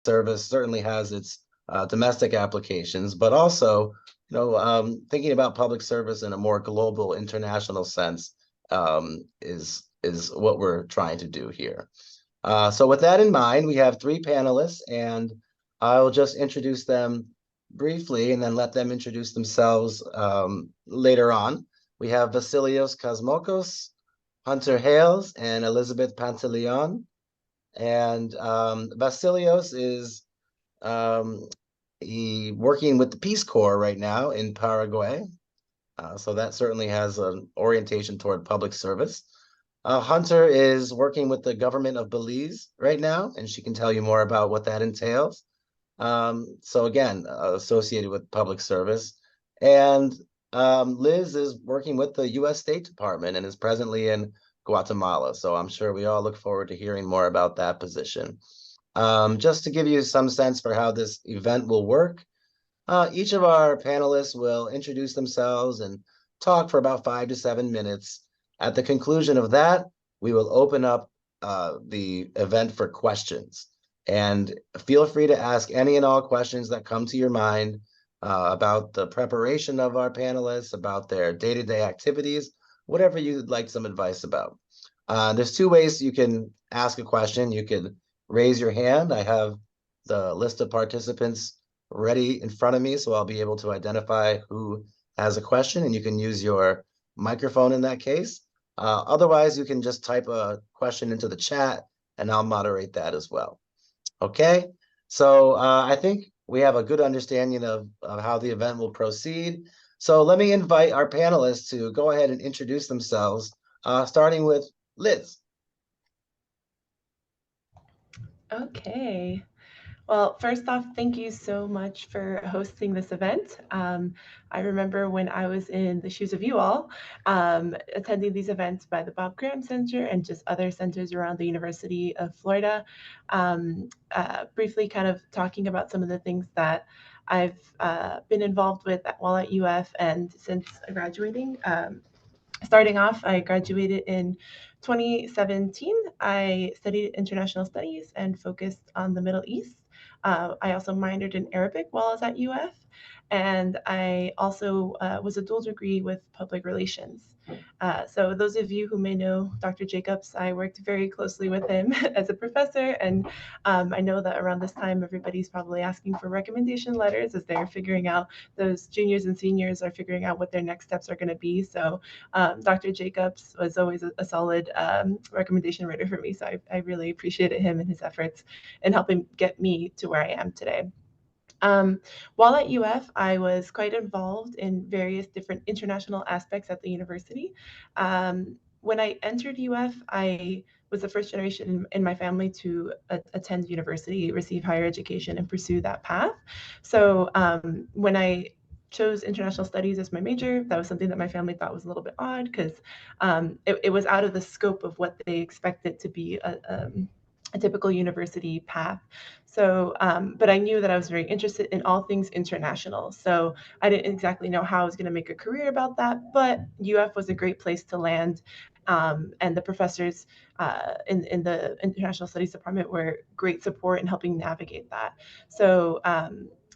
service certainly has its domestic applications, but also, thinking about public service in a more global, international sense is what we're trying to do here. So with that in mind, we have three panelists, and I'll just introduce them briefly and then let them introduce themselves later on. We have Vasilios Kosmakos, Hunter Hales, and Elizabeth Pantaleon. And Vasilios is working with the Peace Corps right now in Paraguay. So that certainly has an orientation toward public service. Hunter is working with the government of Belize right now, and she can tell you more about what that entails. So again, associated with public service. And Liz is working with the U.S. State Department and is presently in Guatemala. So I'm sure we all look forward to hearing more about that position. Just to give you some sense for how this event will work, each of our panelists will introduce themselves and talk for about 5 to 7 minutes. At the conclusion of that, we will open up the event for questions. And feel free to ask any and all questions that come to your mind about the preparation of our panelists, about their day-to-day activities, whatever you'd like some advice about. There's two ways you can ask a question. You could raise your hand. I have the list of participants ready in front of me, so I'll be able to identify who has a question, and you can use your microphone in that case. Otherwise, you can just type a question into the chat, and I'll moderate that as well. Okay, so I think we have a good understanding of how the event will proceed. So let me invite our panelists to go ahead and introduce themselves, starting with Liz. Okay. Well, first off, thank you so much for hosting this event. I remember when I was in the shoes of you all, attending these events by the Bob Graham Center and just other centers around the University of Florida, briefly kind of talking about some of the things that I've been involved with while at UF and since graduating. Starting off, I graduated in 2017. I studied international studies and focused on the Middle East. I also minored in Arabic while I was at UF, and I also was a dual degree with public relations. So those of you who may know Dr. Jacobs, I worked very closely with him as a professor, and I know that around this time, everybody's probably asking for recommendation letters as they're figuring out, those juniors and seniors are figuring out what their next steps are going to be. So Dr. Jacobs was always a solid recommendation writer for me. So I really appreciated him and his efforts in helping get me to where I am today. While at UF, I was quite involved in various different international aspects at the university. When I entered UF, I was the first generation in my family to attend university, receive higher education, and pursue that path. So when I chose international studies as my major, that was something that my family thought was a little bit odd because it was out of the scope of what they expected to be a typical university path. So, but I knew that I was very interested in all things international. So I didn't exactly know how I was going to make a career about that, but UF was a great place to land. And the professors in the international studies department were great support in helping navigate that. So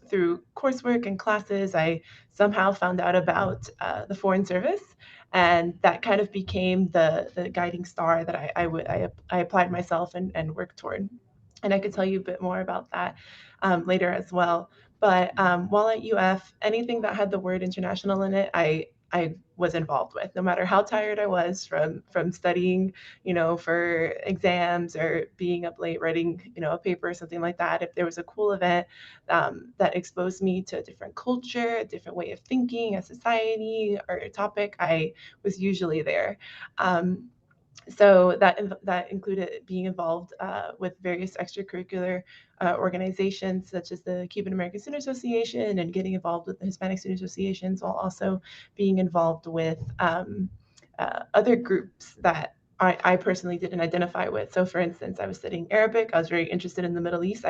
through coursework and classes, I somehow found out about the Foreign Service, and that kind of became the guiding star that I applied myself and worked toward. And I could tell you a bit more about that later as well. But while at UF, anything that had the word international in it, I was involved with, no matter how tired I was from studying, for exams or being up late writing, a paper or something like that. If there was a cool event that exposed me to a different culture, a different way of thinking, a society or a topic, I was usually there. So that included being involved with various extracurricular organizations such as the Cuban American Student Association and getting involved with the Hispanic Student Associations, while also being involved with other groups that I personally didn't identify with. So for instance, I was studying Arabic. I was very interested in the Middle East.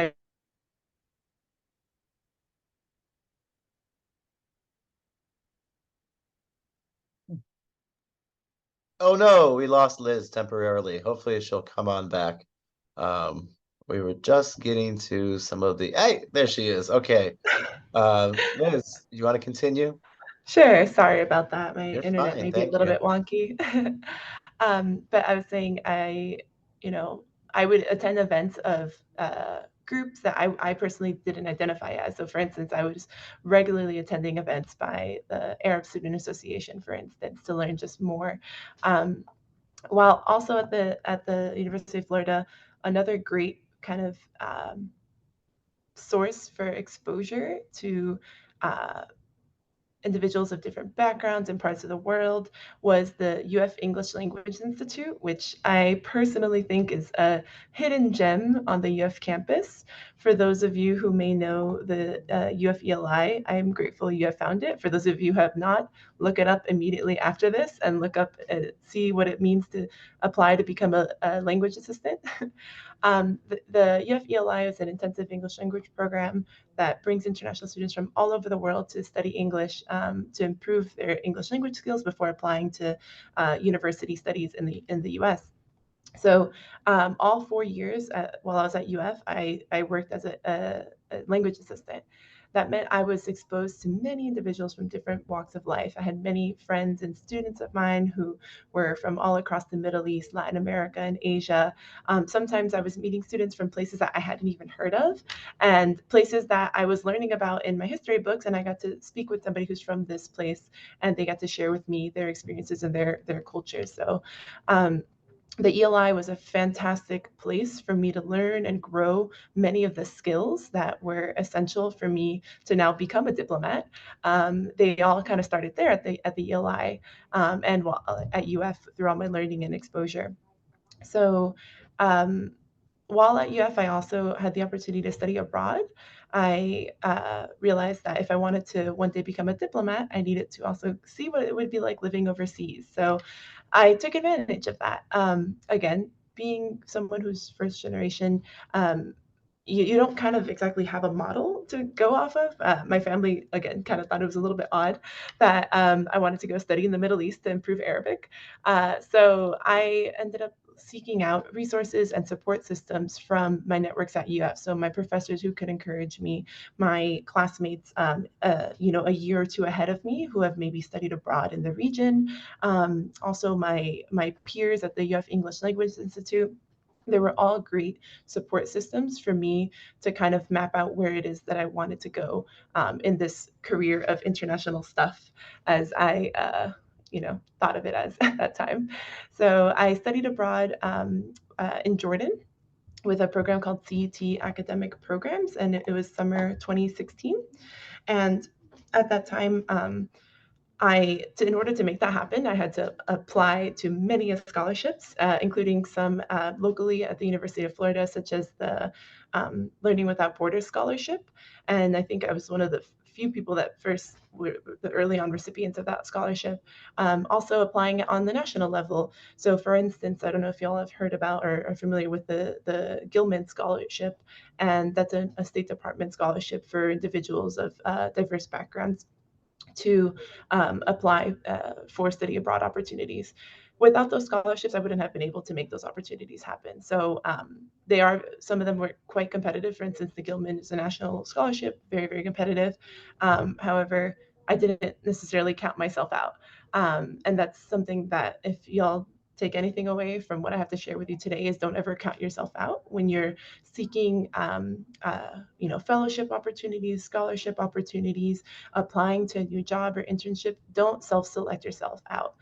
Oh no, we lost Liz temporarily. Hopefully she'll come on back. Um, We were just getting to some of the hey, there she is. Okay. Liz, you want to continue? Sure, sorry about that. My You're internet fine. may be a Thank little you. bit wonky. But I was saying you know, I would attend events of groups that I personally didn't identify as. So, for instance, I was regularly attending events by the Arab Student Association, for instance, to learn just more. Um, while also at the University of Florida, another great kind of source for exposure to uh, individuals of different backgrounds and parts of the world was the UF English Language Institute, which I personally think is a hidden gem on the UF campus. For those of you who may know the UF ELI, I am grateful you have found it. For those of you who have not, look it up immediately after this and look up, see what it means to apply to become a language assistant. The UF ELI is an intensive English language program that brings international students from all over the world to study English to improve their English language skills before applying to university studies in the U.S. So all 4 years while I was at UF, I worked as a language assistant. That meant I was exposed to many individuals from different walks of life. I had many friends and students of mine who were from all across the Middle East, Latin America, and Asia. Sometimes I was meeting students from places that I hadn't even heard of and places that I was learning about in my history books. And I got to speak with somebody who's from this place and they got to share with me their experiences and their cultures. So um, the ELI was a fantastic place for me to learn and grow many of the skills that were essential for me to now become a diplomat. They all kind of started there at the ELI and at UF through all my learning and exposure. So um, while at UF, I also had the opportunity to study abroad. I realized that if I wanted to one day become a diplomat, I needed to also see what it would be like living overseas. So I took advantage of that. Again, being someone who's first generation, um, you don't kind of exactly have a model to go off of. My family, again, kind of thought it was a little bit odd that I wanted to go study in the Middle East to improve Arabic. So I ended up seeking out resources and support systems from my networks at UF. So my professors who could encourage me, my classmates, a year or two ahead of me who have maybe studied abroad in the region. Also my peers at the UF English Language Institute. They were all great support systems for me to kind of map out where it is that I wanted to go in this career of international stuff as I thought of it as at that time. So I studied abroad in Jordan with a program called CET Academic Programs, and it was summer 2016. And at that time, in order to make that happen, I had to apply to many scholarships, including some locally at the University of Florida, such as the Learning Without Borders Scholarship. And I think I was one of the few people that first were the early on recipients of that scholarship. Also applying on the national level. So, for instance, I don't know if y'all have heard about or are familiar with the Gilman Scholarship, and that's a State Department scholarship for individuals of diverse backgrounds to apply for study abroad opportunities. Without those scholarships, I wouldn't have been able to make those opportunities happen. So some of them were quite competitive. For instance, the Gilman is a national scholarship, very, very competitive. However, I didn't necessarily count myself out. And that's something that if y'all take anything away from what I have to share with you today is don't ever count yourself out when you're seeking, fellowship opportunities, scholarship opportunities, applying to a new job or internship. Don't self-select yourself out.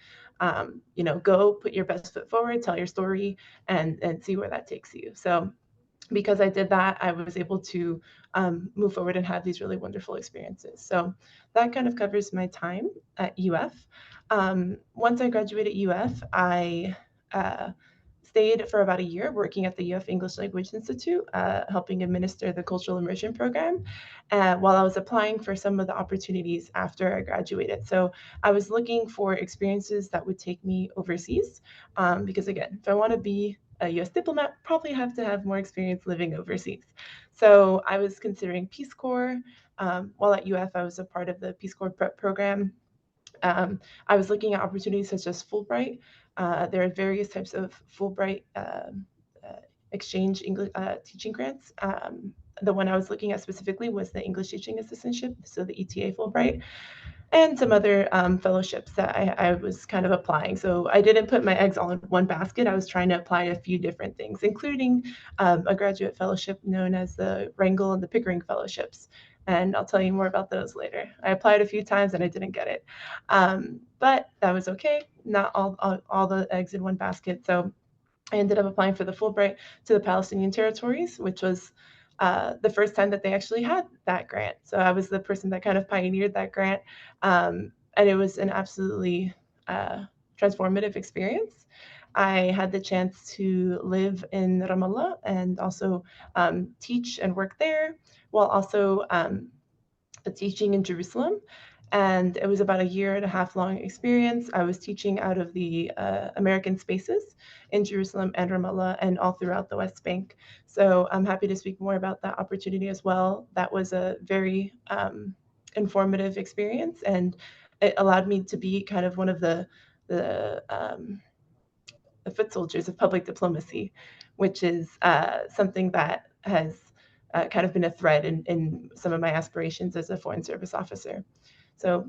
Go put your best foot forward, tell your story, and see where that takes you. So because I did that, I was able to move forward and have these really wonderful experiences. So that kind of covers my time at UF. Once I graduated UF, I stayed for about a year working at the UF English Language Institute, helping administer the cultural immersion program while I was applying for some of the opportunities after I graduated. So I was looking for experiences that would take me overseas because, again, if I want to be a US diplomat, probably have to have more experience living overseas. So I was considering Peace Corps. While at UF, I was a part of the Peace Corps prep program. I was looking at opportunities such as Fulbright. There are various types of Fulbright exchange English teaching grants. The one I was looking at specifically was the English teaching assistantship, so the ETA Fulbright, and some other fellowships that I was kind of applying. So I didn't put my eggs all in one basket. I was trying to apply a few different things, including a graduate fellowship known as the Wrangell and the Pickering Fellowships. And I'll tell you more about those later. I applied a few times and I didn't get it. But that was okay. Not all the eggs in one basket. So I ended up applying for the Fulbright to the Palestinian territories, which was the first time that they actually had that grant. So I was the person that kind of pioneered that grant. And it was an absolutely transformative experience. I had the chance to live in Ramallah and also teach and work there while also teaching in Jerusalem. And it was about a year and a half long experience. I was teaching out of the American spaces in Jerusalem and Ramallah and all throughout the West Bank. So I'm happy to speak more about that opportunity as well. That was a very informative experience, and it allowed me to be kind of one of the the foot soldiers of public diplomacy, which is something that has kind of been a thread in some of my aspirations as a foreign service officer. So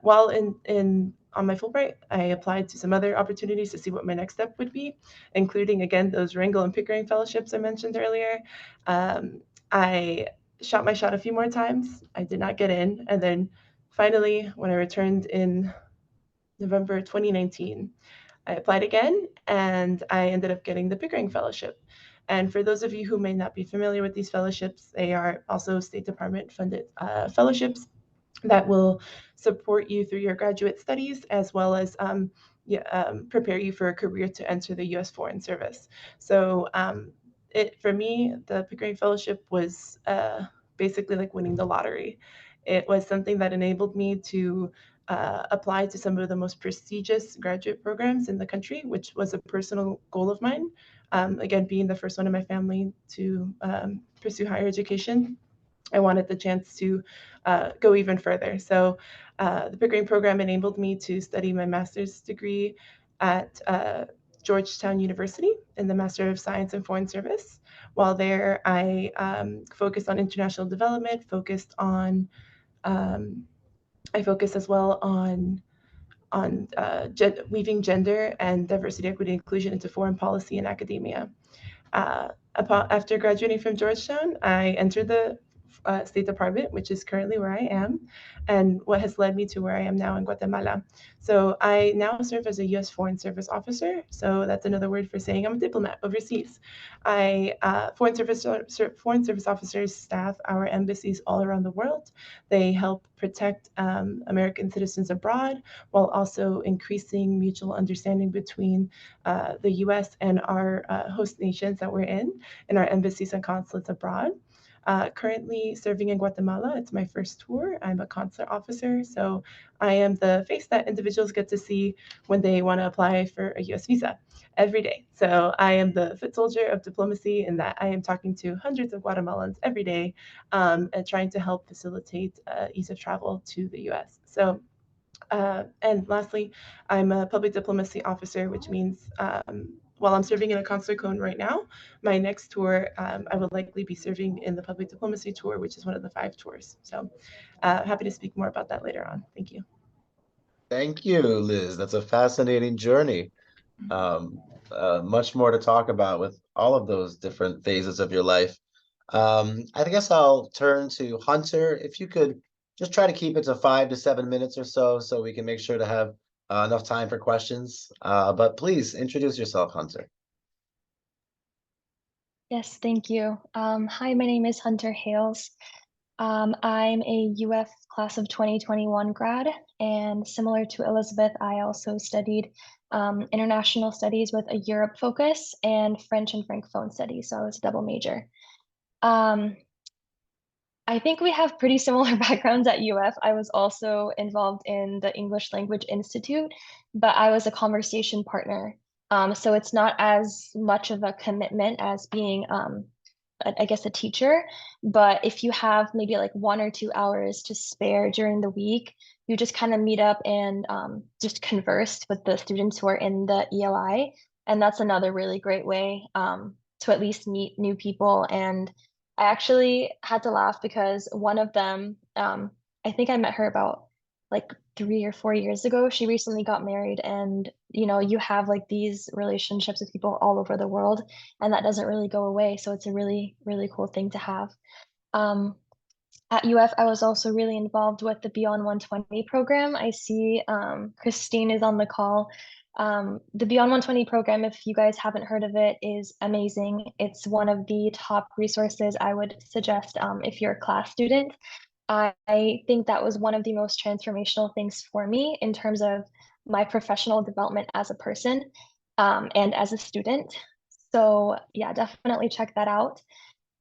while in on my Fulbright, I applied to some other opportunities to see what my next step would be, including again those Wrangell and Pickering fellowships I mentioned earlier. I shot my shot a few more times. I did not get in, and then finally, when I returned in November 2019, I applied again and I ended up getting the Pickering Fellowship. And for those of you who may not be familiar with these fellowships, they are also State Department funded fellowships that will support you through your graduate studies as well as prepare you for a career to enter the U.S. Foreign Service. So for me, the Pickering Fellowship was basically like winning the lottery. It was something that enabled me to apply to some of the most prestigious graduate programs in the country, which was a personal goal of mine. Again, being the first one in my family to pursue higher education, I wanted the chance to go even further. So the Pickering program enabled me to study my master's degree at Georgetown University in the Master of Science in Foreign Service. While there, I focused on international development, um, I focused as well on weaving gender and diversity, equity, inclusion into foreign policy and academia. After graduating from Georgetown, I entered the State Department, which is currently where I am, and what has led me to where I am now in Guatemala. So I now serve as a U.S. Foreign Service officer. So that's another word for saying I'm a diplomat overseas. Foreign Service officers staff our embassies all around the world. They help protect American citizens abroad while also increasing mutual understanding between the U.S. and our host nations that we're in our embassies and consulates abroad. Currently serving in Guatemala, it's my first tour. I'm a consular officer, so I am the face that individuals get to see when they want to apply for a U.S. visa every day. So I am the foot soldier of diplomacy in that I am talking to hundreds of Guatemalans every day and trying to help facilitate ease of travel to the U.S. So and lastly, I'm a public diplomacy officer, which means while I'm serving in a consular cone right now, my next tour, I will likely be serving in the public diplomacy tour, which is one of the 5 tours. So happy to speak more about that later on. Thank you. Thank you, Liz. That's a fascinating journey. Much more to talk about with all of those different phases of your life. I guess I'll turn to Hunter. If you could just try to keep it to 5 to 7 minutes or so, so we can make sure to have enough time for questions. But please introduce yourself, Hunter. Yes, thank you. Hi, my name is Hunter Hales. I'm a UF class of 2021 grad, and similar to Elizabeth, I also studied international studies with a Europe focus and French and Francophone studies, so I was a double major. I think we have pretty similar backgrounds at UF. I was also involved in the English Language Institute, but I was a conversation partner. So it's not as much of a commitment as being, I guess, a teacher. But if you have maybe like 1 or 2 hours to spare during the week, you just kind of meet up and just converse with the students who are in the ELI. And that's another really great way to at least meet new people. And I actually had to laugh because one of them, I think I met her about like 3 or 4 years ago. She recently got married, and you have like these relationships with people all over the world, and that doesn't really go away. So it's a really, really cool thing to have. Um, at UF, I was also really involved with the Beyond 120 program. I see Christine is on the call. The Beyond 120 program, if you guys haven't heard of it, is amazing. It's one of the top resources I would suggest if you're a class student. I think that was one of the most transformational things for me in terms of my professional development as a person and as a student. So yeah, definitely check that out.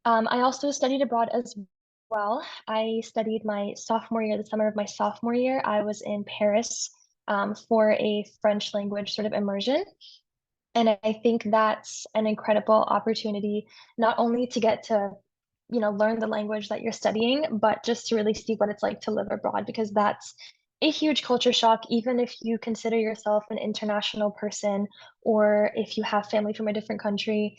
I also studied abroad as well. I studied my sophomore year, the summer of my sophomore year. I was in Paris for a French language sort of immersion. And I think that's an incredible opportunity, not only to get to, learn the language that you're studying, but just to really see what it's like to live abroad, because that's a huge culture shock, even if you consider yourself an international person or if you have family from a different country.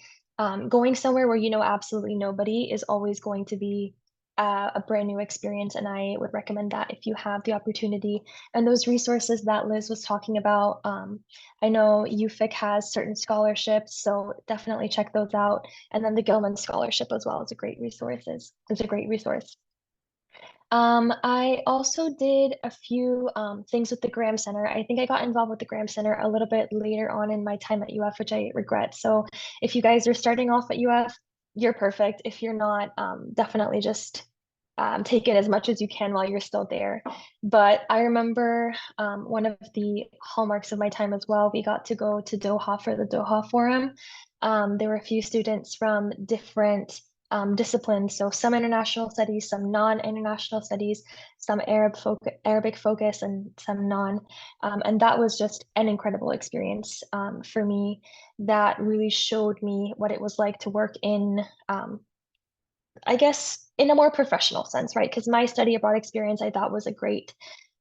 Going somewhere where you know absolutely nobody is always going to be a brand new experience. And I would recommend that if you have the opportunity. And those resources that Liz was talking about, I know UFIC has certain scholarships, so definitely check those out. And then the Gilman Scholarship as well is a great resources. Is a great resource. I also did a few things with the Graham Center. I think I got involved with the Graham Center a little bit later on in my time at UF, which I regret. So if you guys are starting off at UF, you're perfect. If you're not, definitely just take in as much as you can while you're still there. But I remember one of the hallmarks of my time as well, we got to go to Doha for the Doha Forum. There were a few students from different disciplines, so some international studies, some non-international studies, some Arabic focus, and some non. And that was just an incredible experience for me. That really showed me what it was like to work in I guess in a more professional sense, right? Because my study abroad experience I thought was a great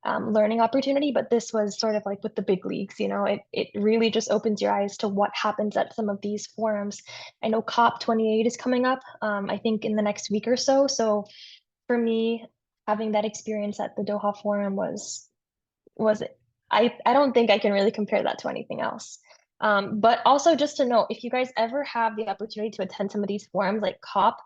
learning opportunity, but this was sort of like with the big leagues, it really just opens your eyes to what happens at some of these forums. I know COP28 is coming up, I think in the next week or so. So for me, having that experience at the Doha Forum was I don't think I can really compare that to anything else. But also just to note, if you guys ever have the opportunity to attend some of these forums like COP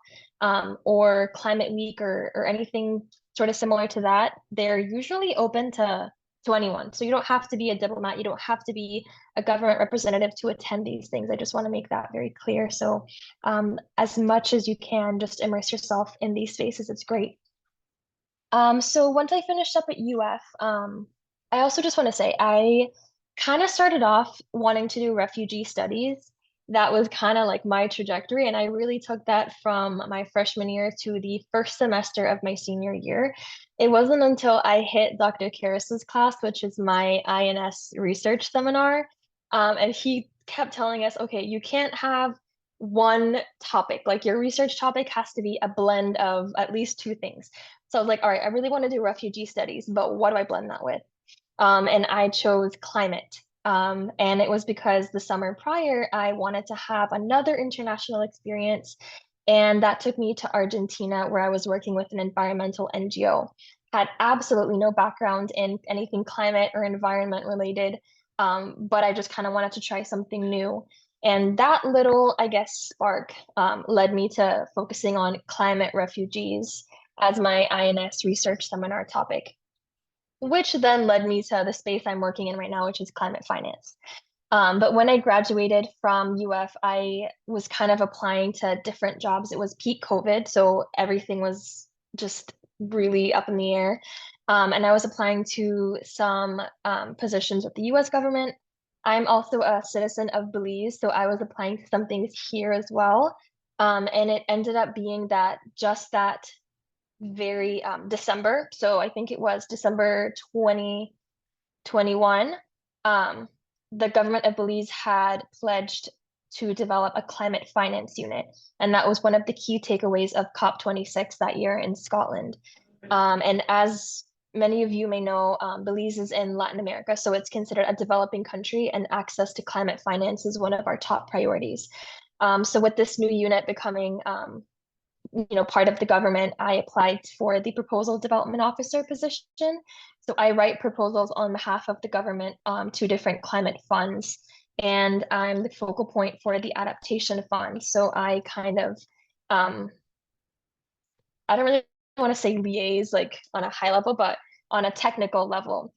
or Climate Week or anything sort of similar to that, they're usually open to anyone. So you don't have to be a diplomat, you don't have to be a government representative to attend these things. I just want to make that very clear. So as much as you can, just immerse yourself in these spaces. It's great. So once I finished up at UF, I also just want to say I kind of started off wanting to do refugee studies. That was kind of like my trajectory, and I really took that from my freshman year to the first semester of my senior year. It wasn't until I hit Dr. Karas's class, which is my INS research seminar, and he kept telling us, okay, you can't have one topic, like your research topic has to be a blend of at least two things. So I was like, all right, I really want to do refugee studies, but what do I blend that with? And I chose climate. And it was because the summer prior, I wanted to have another international experience. And that took me to Argentina, where I was working with an environmental NGO. Had absolutely no background in anything climate or environment related, but I just kind of wanted to try something new. And that little, I guess, spark led me to focusing on climate refugees as my INS research seminar topic, which then led me to the space I'm working in right now, which is climate finance. But when I graduated from UF, I was kind of applying to different jobs. It was peak COVID, so everything was just really up in the air. And I was applying to some positions with the US government. I'm also a citizen of Belize, so I was applying to some things here as well. And it ended up being that just that very December. So I think it was December 2021. The government of Belize had pledged to develop a climate finance unit. And that was one of the key takeaways of COP26 that year in Scotland. And as many of you may know, Belize is in Latin America, so it's considered a developing country, and access to climate finance is one of our top priorities. So with this new unit becoming part of the government, I applied for the proposal development officer position. So I write proposals on behalf of the government to different climate funds, and I'm the focal point for the adaptation fund. So I kind of, I don't really want to say liaise like on a high level, but on a technical level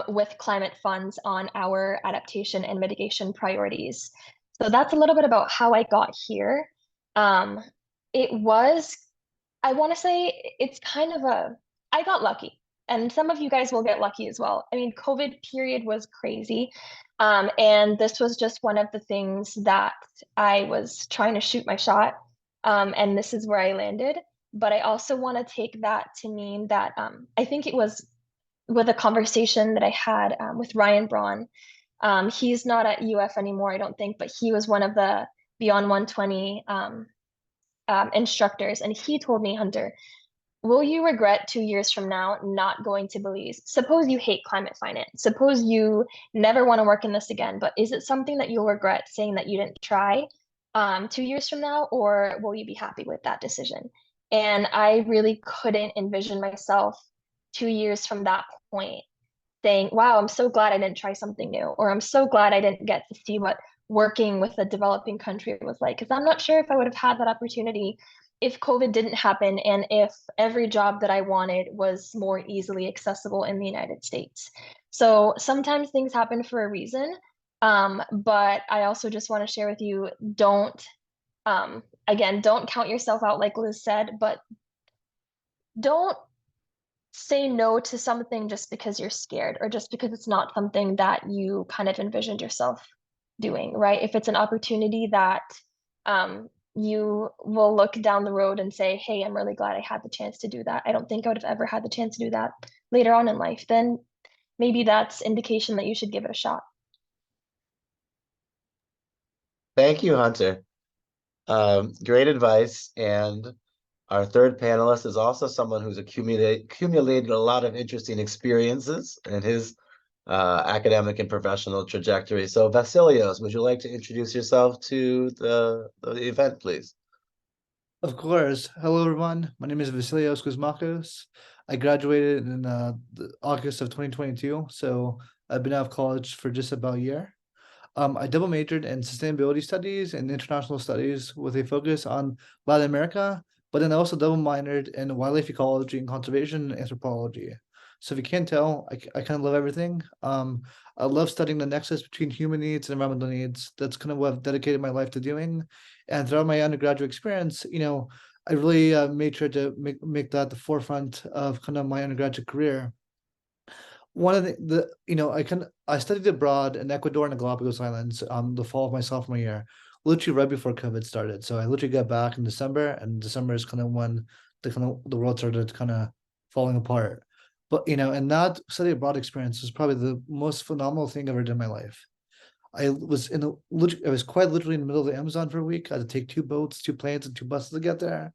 with climate funds on our adaptation and mitigation priorities. So that's a little bit about how I got here. Um, it was, I want to say it's kind of I got lucky. And some of you guys will get lucky as well. I mean, COVID period was crazy. And this was just one of the things that I was trying to shoot my shot. And this is where I landed. But I also want to take that to mean that I think it was with a conversation that I had with Ryan Braun. He's not at UF anymore, I don't think, but he was one of the Beyond 120 instructors. And he told me, Hunter, will you regret 2 years from now not going to Belize? Suppose you hate climate finance. Suppose you never want to work in this again, but is it something that you'll regret saying that you didn't try 2 years from now, or will you be happy with that decision? And I really couldn't envision myself 2 years from that point saying, wow, I'm so glad I didn't try something new, or I'm so glad I didn't get to see what working with a developing country was like. Because I'm not sure if I would have had that opportunity if COVID didn't happen and if every job that I wanted was more easily accessible in the United States. So sometimes things happen for a reason. But I also just want to share with you, again, don't count yourself out, like Liz said, but don't say no to something just because you're scared or just because it's not something that you kind of envisioned yourself doing, right? If it's an opportunity that you will look down the road and say, hey, I'm really glad I had the chance to do that. I don't think I would have ever had the chance to do that later on in life. Then maybe that's indication that you should give it a shot. Thank you, Hunter. Great advice. And our third panelist is also someone who's accumulated a lot of interesting experiences in his academic and professional trajectory. So Vasilios, would you like to introduce yourself to the event, please? Of course. Hello, everyone. My name is Vasilios Kosmakos. I graduated in August of 2022, so I've been out of college for just about a year. I double majored in sustainability studies and international studies with a focus on Latin America, but then I also double minored in wildlife ecology and conservation anthropology. So if you can't tell, I kind of love everything. I love studying the nexus between human needs and environmental needs. That's kind of what I've dedicated my life to doing. And throughout my undergraduate experience, I really made sure to make that the forefront of kind of my undergraduate career. One of I studied abroad in Ecuador and the Galapagos Islands the fall of my sophomore year, literally right before COVID started. So I literally got back in December, and December is kind of when the world started kind of falling apart. But and that study abroad experience was probably the most phenomenal thing I've ever done in my life. I was quite literally in the middle of the Amazon for a week. I had to take 2 boats, 2 planes, and 2 buses to get there.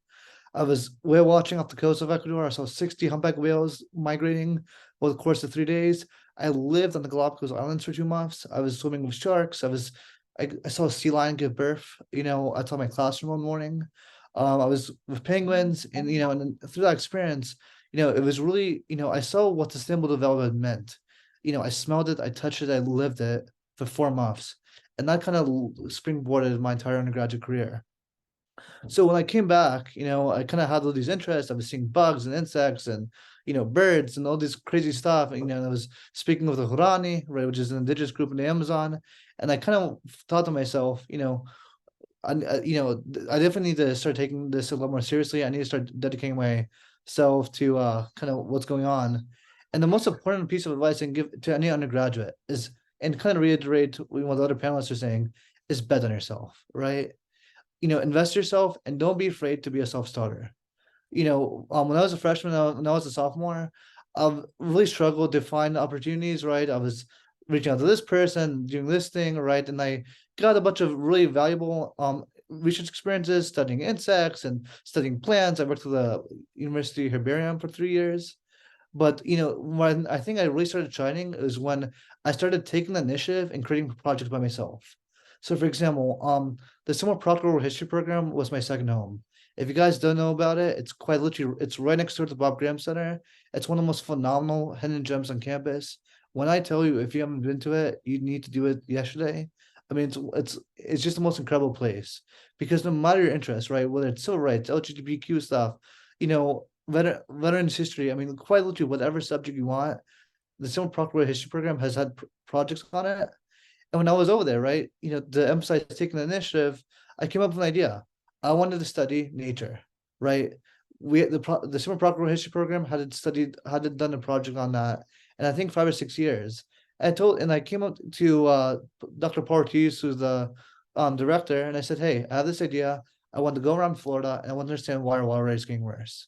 I was whale watching off the coast of Ecuador. I saw 60 humpback whales migrating over the course of 3 days. I lived on the Galapagos Islands for 2 months. I was swimming with sharks. I saw a sea lion give birth. I taught my classroom one morning. I was with penguins, and and through that experience, it was really, I saw what sustainable development meant. I smelled it, I touched it, I lived it for 4 months, and that kind of springboarded my entire undergraduate career. So when I came back, I kind of had all these interests. I was seeing bugs and insects and, birds and all this crazy stuff. And, I was speaking with the Hurani, right, which is an indigenous group in the Amazon. And I kind of thought to myself, I definitely need to start taking this a lot more seriously. I need to start dedicating myself to kind of what's going on. And the most important piece of advice I can give to any undergraduate is, and kind of reiterate what the other panelists are saying, is bet on yourself, right? Invest yourself and don't be afraid to be a self-starter. When I was a freshman, when I was a sophomore, I've really struggled to find opportunities, right? I was reaching out to this person, doing this thing, right? And I got a bunch of really valuable research experiences, studying insects and studying plants. I worked at the University Herbarium for 3 years. But when I think I really started shining is when I started taking the initiative and creating projects by myself. So for example, the Summer Proctoral History Program was my second home. If you guys don't know about it, it's quite literally, it's right next door to the Bob Graham Center. It's one of the most phenomenal hidden gems on campus. When I tell you, if you haven't been to it, you need to do it yesterday. I mean, it's just the most incredible place because no matter your interest, right, whether it's civil rights, LGBTQ stuff, veterans history, I mean, quite literally whatever subject you want, the Summer Proctoral History Program has had projects on it. And when I was over there, right, to emphasize taking the initiative, I came up with an idea. I wanted to study nature, right? The Summer Proctoral History Program had done a project on that, and I think 5 or 6 years. And I came up to Dr. Portiz, who's the director, and I said, hey, I have this idea. I want to go around Florida and I want to understand why our water rate is getting worse,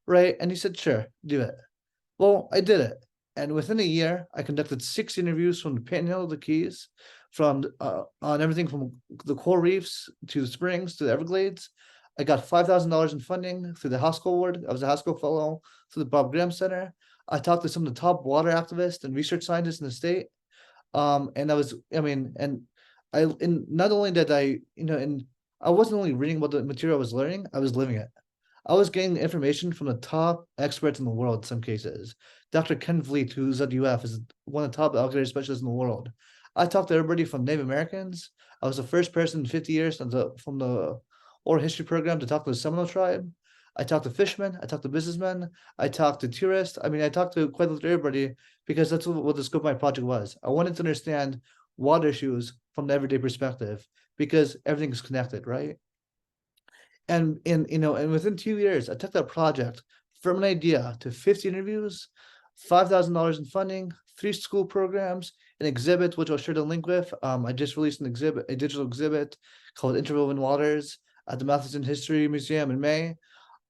right? And he said, sure, do it. Well, I did it. And within a year, I conducted 6 interviews from the Panhandle to the Keys, on everything from the coral reefs to the springs to the Everglades. I got $5,000 in funding through the Haskell Award. I was a Haskell Fellow through the Bob Graham Center. I talked to some of the top water activists and research scientists in the state. And not only did and I wasn't only reading about the material I was learning, I was living it. I was getting information from the top experts in the world in some cases. Dr. Ken Vliet, who's at UF, is one of the top alligator specialists in the world. I talked to everybody from Native Americans. I was the first person in 50 years from the oral history program to talk to the Seminole tribe. I talked to fishermen. I talked to businessmen. I talked to tourists. I mean, I talked to quite literally everybody because that's what the scope of my project was. I wanted to understand water issues from the everyday perspective because everything is connected, right? And within 2 years, I took that project from an idea to 50 interviews, $5,000 in funding, 3 school programs, an exhibit which I'll share the link with. I just released a digital exhibit called Interwoven Waters at the Matheson History Museum in May.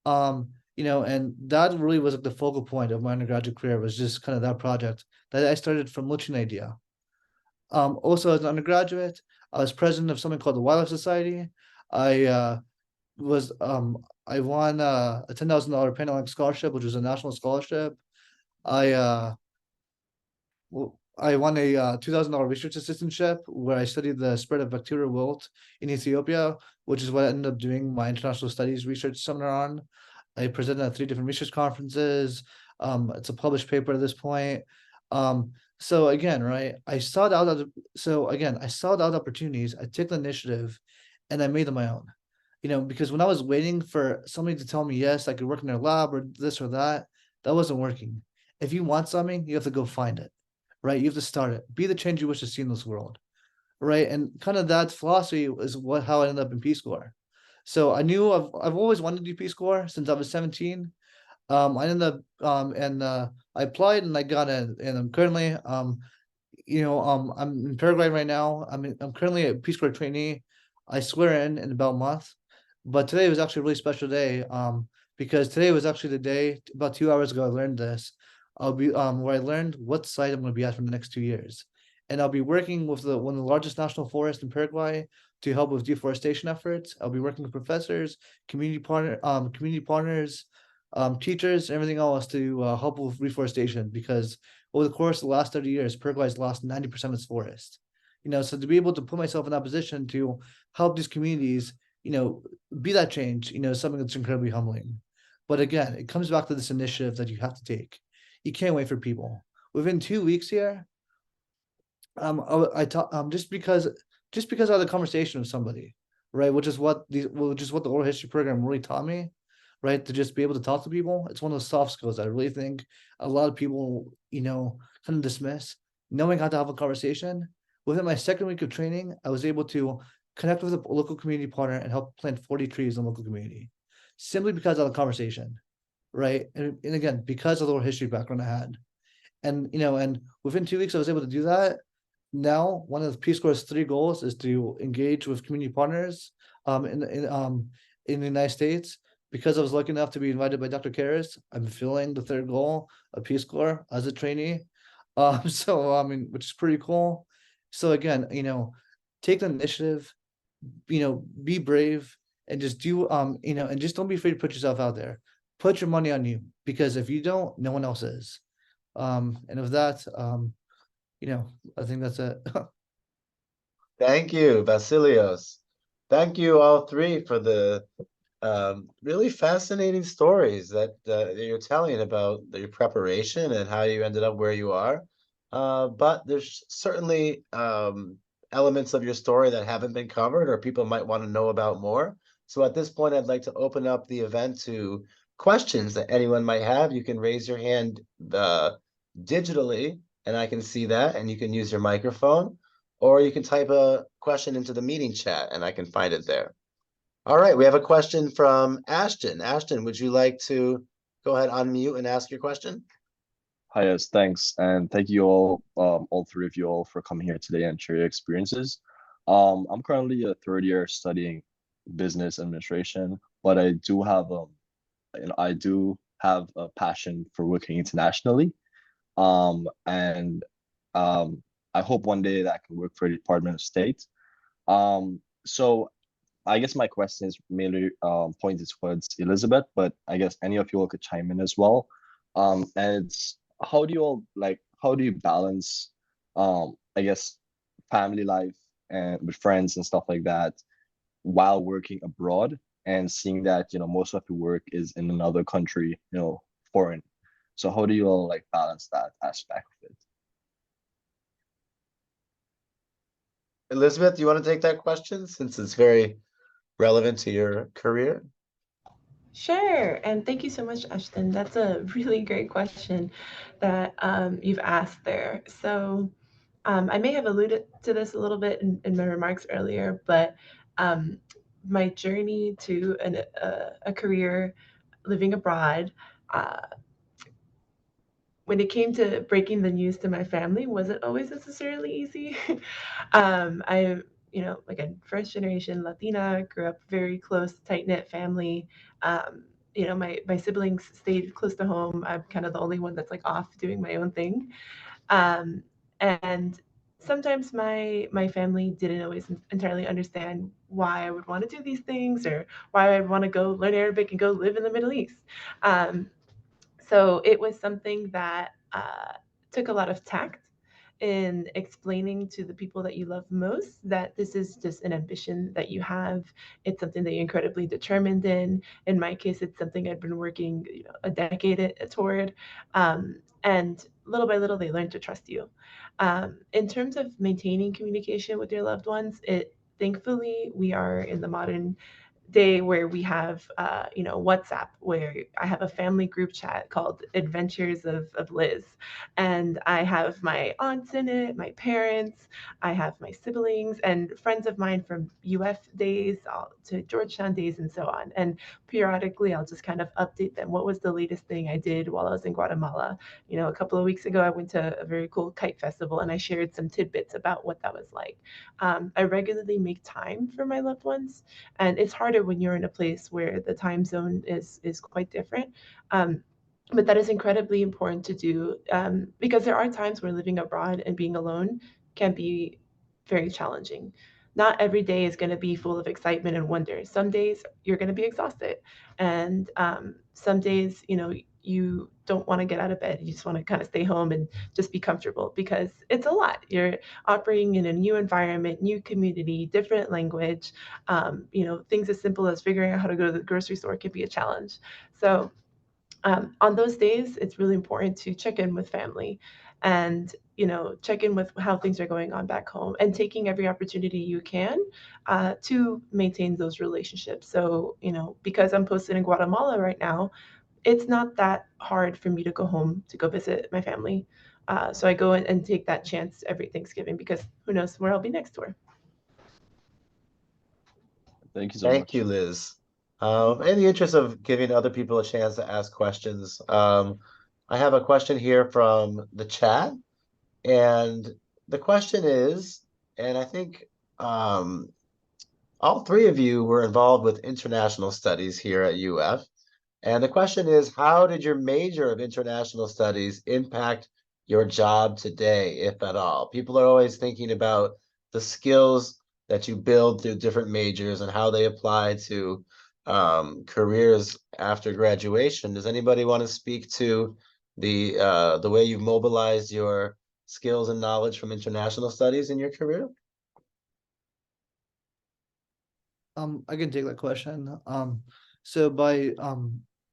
And that really was like the focal point of my undergraduate career, was just kind of that project that I started from literally an idea. Also as an undergraduate, I was president of something called the Wildlife Society. I won a $10,000 Pantaleon scholarship, which was a national scholarship. I won a $2,000 research assistantship where I studied the spread of bacterial wilt in Ethiopia, which is what I ended up doing my international studies research seminar on. I presented at 3 different research conferences. It's a published paper at this point. So again, right, I sought out opportunities. I took the initiative, and I made them my own. Because when I was waiting for somebody to tell me yes, I could work in their lab or this or that wasn't working. If you want something, you have to go find it, right? You have to start it. Be the change you wish to see in this world, right? And kind of that philosophy is how I ended up in Peace Corps. So I knew I've always wanted to do Peace Corps since I was 17. I ended up I applied and I got in, and I'm currently I'm in Paraguay right now. I'm currently a Peace Corps trainee. I swear in about a month. But today was actually a really special day, because today was actually the day, about 2 hours ago, I learned this. I'll be where I learned what site I'm going to be at for the next 2 years. And I'll be working with one of the largest national forests in Paraguay to help with deforestation efforts. I'll be working with professors, community partners, teachers, and everything else to help with reforestation, because over the course of the last 30 years, Paraguay has lost 90% of its forest. So to be able to put myself in that position to help these communities, be that change, is something that's incredibly humbling. But again, it comes back to this initiative that you have to take. You can't wait for people. Within 2 weeks here, just because I had a conversation with somebody, right, which is what the oral history program really taught me, right, to just be able to talk to people. It's one of those soft skills that I really think a lot of people, kind of dismiss. Knowing how to have a conversation. Within my second week of training, I was able to connect with a local community partner and help plant 40 trees in the local community, simply because of the conversation, right? And again, because of the oral history background I had. And within 2 weeks, I was able to do that. Now, one of the Peace Corps' 3 goals is to engage with community partners in the United States. Because I was lucky enough to be invited by Dr. Karras, I'm fulfilling the 3rd goal of Peace Corps as a trainee. Which is pretty cool. So again, take the initiative, be brave, and just do, and just don't be afraid to put yourself out there. Put your money on you, because if you don't, no one else is. And with that, I think that's it. Thank you, Vasilios. Thank you all three for the really fascinating stories that you're telling about your preparation and how you ended up where you are. But there's certainly elements of your story that haven't been covered or people might want to know about more. So at this point, I'd like to open up the event to questions that anyone might have. You can raise your hand digitally, and I can see that, and you can use your microphone, or you can type a question into the meeting chat, and I can find it there. All right, we have a question from Ashton. Ashton, would you like to go ahead, unmute and ask your question? Hi, yes, thanks. And thank you all three of you all for coming here today and share your experiences. I'm currently a third year studying business administration, but I do have a passion for working internationally. And I hope one day that I can work for the Department of State. So I guess my question is mainly pointed towards Elizabeth, but I guess any of you all could chime in as well. And it's how do you balance I guess family life and with friends and stuff like that while working abroad and seeing that, most of your work is in another country, foreign. So how do you all like balance that aspect of it? Elizabeth, do you want to take that question since it's very relevant to your career? Sure, and thank you so much, Ashton. That's a really great question that you've asked there. So I may have alluded to this a little bit in my remarks earlier, but um, my journey to a career living abroad, uh, when it came to breaking the news to my family, wasn't always necessarily easy. I, again, first generation Latina, grew up very close, tight knit family. My siblings stayed close to home. I'm kind of the only one that's like off doing my own thing. Um, and sometimes my family didn't always entirely understand why I would want to do these things or why I'd want to go learn Arabic and go live in the Middle East. Um, so it was something that took a lot of tact in explaining to the people that you love most that this is just an ambition that you have. It's something that you're incredibly determined in. In my case, it's something I've been working a decade toward. And little by little, they learn to trust you. In terms of maintaining communication with your loved ones, thankfully we are in the modern day where we have WhatsApp, where I have a family group chat called Adventures of Liz, and I have my aunts in it, my parents, I have my siblings and friends of mine from days to Georgetown days and so on. And periodically I'll just kind of update them. What was the latest thing I did while I was in Guatemala? A couple of weeks ago I went to a very cool kite festival and I shared some tidbits about what that was like. I regularly make time for my loved ones, and it's harder when you're in a place where the time zone is quite different. Um, but that is incredibly important to do, because there are times where living abroad and being alone can be very challenging. Not every day is going to be full of excitement and wonder. Some days you're going to be exhausted, and some days, you don't want to get out of bed. You just want to kind of stay home and just be comfortable because it's a lot. You're operating in a new environment, new community, different language. Things as simple as figuring out how to go to the grocery store can be a challenge. So on those days, it's really important to check in with family and check in with how things are going on back home and taking every opportunity you can to maintain those relationships. So because I'm posted in Guatemala right now, it's not that hard for me to go home to go visit my family. So I go and take that chance every Thanksgiving because who knows where I'll be next tour. Thank you so Thank much. you, Liz. In the interest of giving other people a chance to ask questions, I have a question here from the chat. And the question is, and I think all three of you were involved with international studies here at UF. And the question is, how did your major of international studies impact your job today, if at all? People are always thinking about the skills that you build through different majors and how they apply to careers after graduation. Does anybody want to speak to the way you've mobilized your skills and knowledge from international studies in your career? I can take that question. So by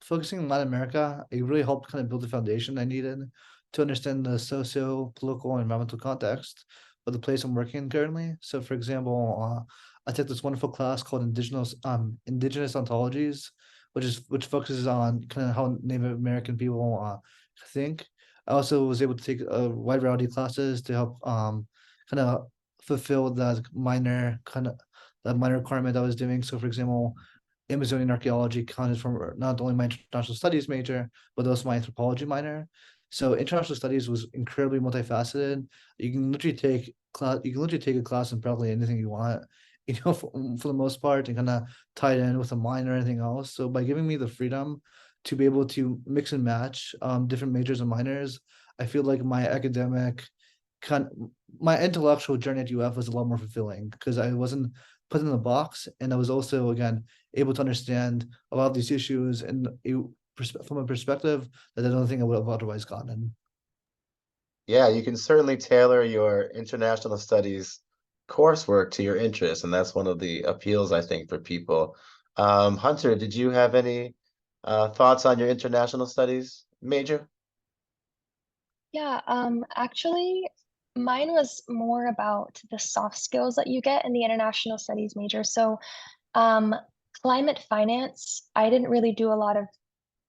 focusing on Latin America, it really helped kind of build the foundation I needed to understand the socio-political and environmental context of the place I'm working in currently. So for example, I took this wonderful class called Indigenous Ontologies, which focuses on kind of how Native American people think. I also was able to take a wide variety of classes to help kind of fulfill that minor requirement I was doing. So for example, Amazonian archaeology counted from not only my international studies major, but also my anthropology minor. So international studies was incredibly multifaceted. You can literally take a class in probably anything you want, for the most part, and kind of tie it in with a minor or anything else. So by giving me the freedom to be able to mix and match different majors and minors, I feel like kind my intellectual journey at UF was a lot more fulfilling because I wasn't put in the box, and I was also again able to understand a lot of these issues from a perspective that I don't think I would have otherwise gotten. Yeah, you can certainly tailor your international studies coursework to your interests, and that's one of the appeals, I think, for people. Hunter, did you have any thoughts on your international studies major? Yeah, actually, mine was more about the soft skills that you get in the international studies major. So, um, climate finance, I didn't really do a lot of,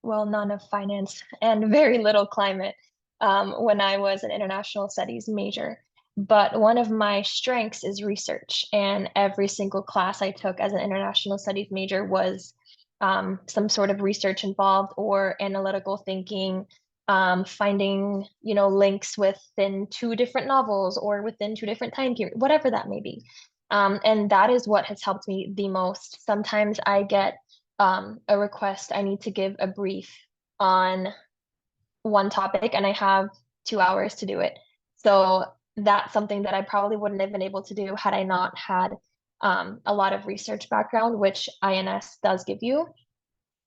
well, none of finance and very little climate when I was an international studies major. But one of my strengths is research, and every single class I took as an international studies major was some sort of research involved or analytical thinking, finding, links within two different novels or within two different time periods, whatever that may be. And that is what has helped me the most. Sometimes I get a request, I need to give a brief on one topic, and I have 2 hours to do it. So that's something that I probably wouldn't have been able to do had I not had a lot of research background, which INS does give you.